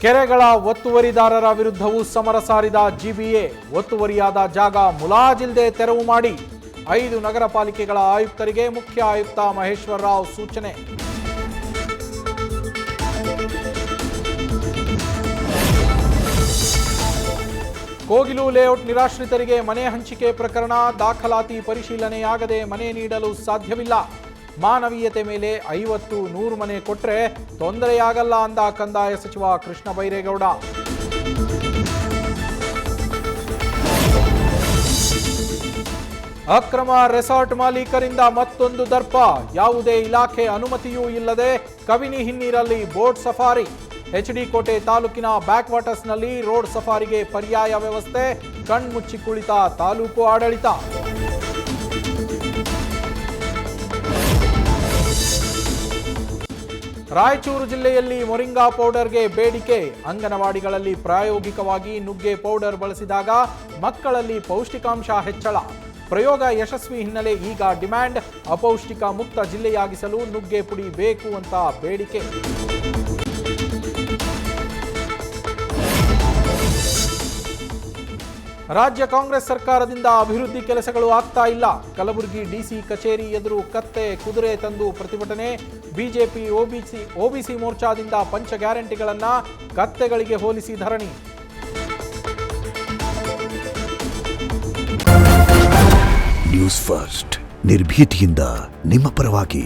ಕೆರೆಗಳ ಒತ್ತುವರಿದಾರರ ವಿರುದ್ಧವೂ ಸಮರ ಸಾರಿದ ಜಿಬಿಎ. ಒತ್ತುವರಿಯಾದ ಜಾಗ ಮುಲಾಜಿಲ್ಲದೆ ತೆರವು ಮಾಡಿ 5 ನಗರ ಪಾಲಿಕೆಗಳ ಆಯುಕ್ತರಿಗೆ ಮುಖ್ಯ ಆಯುಕ್ತ ಮಹೇಶ್ವರ ರಾವ್ ಸೂಚನೆ. ಕೋಗಿಲು ಲೇಔಟ್ ನಿರಾಶ್ರಿತರಿಗೆ ಮನೆ ಹಂಚಿಕೆ ಪ್ರಕರಣ ದಾಖಲಾತಿ ಪರಿಶೀಲನೆಯಾಗದೆ ಮನೆ ನೀಡಲು ಸಾಧ್ಯವಿಲ್ಲ. ಮಾನವೀಯತೆ ಮೇಲೆ 50-100 ಮನೆ ಕೊಟ್ರೆ ತೊಂದರೆಯಾಗಲ್ಲ ಅಂದ ಕಂದಾಯ ಸಚಿವ ಕೃಷ್ಣ ಬೈರೇಗೌಡ. ಅಕ್ರಮ ರೆಸಾರ್ಟ್ ಮಾಲೀಕರಿಂದ ಮತ್ತೊಂದು ದರ್ಪ. ಯಾವುದೇ ಇಲಾಖೆ ಅನುಮತಿಯೂ ಇಲ್ಲದೆ ಕಬಿನಿ ಹಿನ್ನೀರಲ್ಲಿ ಬೋಟ್ ಸಫಾರಿ. ಎಚ್ಡಿ ಕೋಟೆ ತಾಲೂಕಿನ ಬ್ಯಾಕ್ ವಾಟರ್ಸ್ನಲ್ಲಿ ರೋಡ್ ಸಫಾರಿಗೆ ಪರ್ಯಾಯ ವ್ಯವಸ್ಥೆ. ಕಣ್ಮುಚ್ಚಿ ಕುಳಿತ ತಾಲೂಕು ಆಡಳಿತ. ರಾಯಚೂರು ಜಿಲ್ಲೆಯಲ್ಲಿ ಮೊರಿಂಗಾ ಪೌಡರ್ಗೆ ಬೇಡಿಕೆ. ಅಂಗನವಾಡಿಗಳಲ್ಲಿ ಪ್ರಾಯೋಗಿಕವಾಗಿ ನುಗ್ಗೆ ಪೌಡರ್ ಬಳಸಿದಾಗ ಮಕ್ಕಳಲ್ಲಿ ಪೌಷ್ಟಿಕಾಂಶ ಹೆಚ್ಚಳ. ಪ್ರಯೋಗ ಯಶಸ್ವಿ ಹಿನ್ನೆಲೆ ಈಗ ಡಿಮ್ಯಾಂಡ್. ಅಪೌಷ್ಟಿಕ ಮುಕ್ತ ಜಿಲ್ಲೆಯಾಗಿಸಲು ನುಗ್ಗೆ ಪುಡಿ ಬೇಕು ಅಂತ ಬೇಡಿಕೆ. ರಾಜ್ಯ ಕಾಂಗ್ರೆಸ್ ಸರ್ಕಾರದಿಂದ ಅಭಿವೃದ್ಧಿ ಕೆಲಸಗಳು ಆಗ್ತಾ ಇಲ್ಲ. ಕಲಬುರಗಿ ಡಿಸಿ ಕಚೇರಿ ಎದುರು ಕತ್ತೆ ಕುದುರೆ ತಂದು ಪ್ರತಿಭಟನೆ. ಬಿಜೆಪಿ ಒಬಿಸಿ ಮೋರ್ಚಾದಿಂದ ಪಂಚ ಗ್ಯಾರಂಟಿಗಳನ್ನ ಕತ್ತೆಗಳಿಗೆ ಹೋಲಿಸಿ ಧರಣಿ. ನ್ಯೂಸ್ ಫಸ್ಟ್ ನಿರ್ಭೀತಿಯಿಂದ ನಿಮ್ಮ ಪರವಾಗಿ.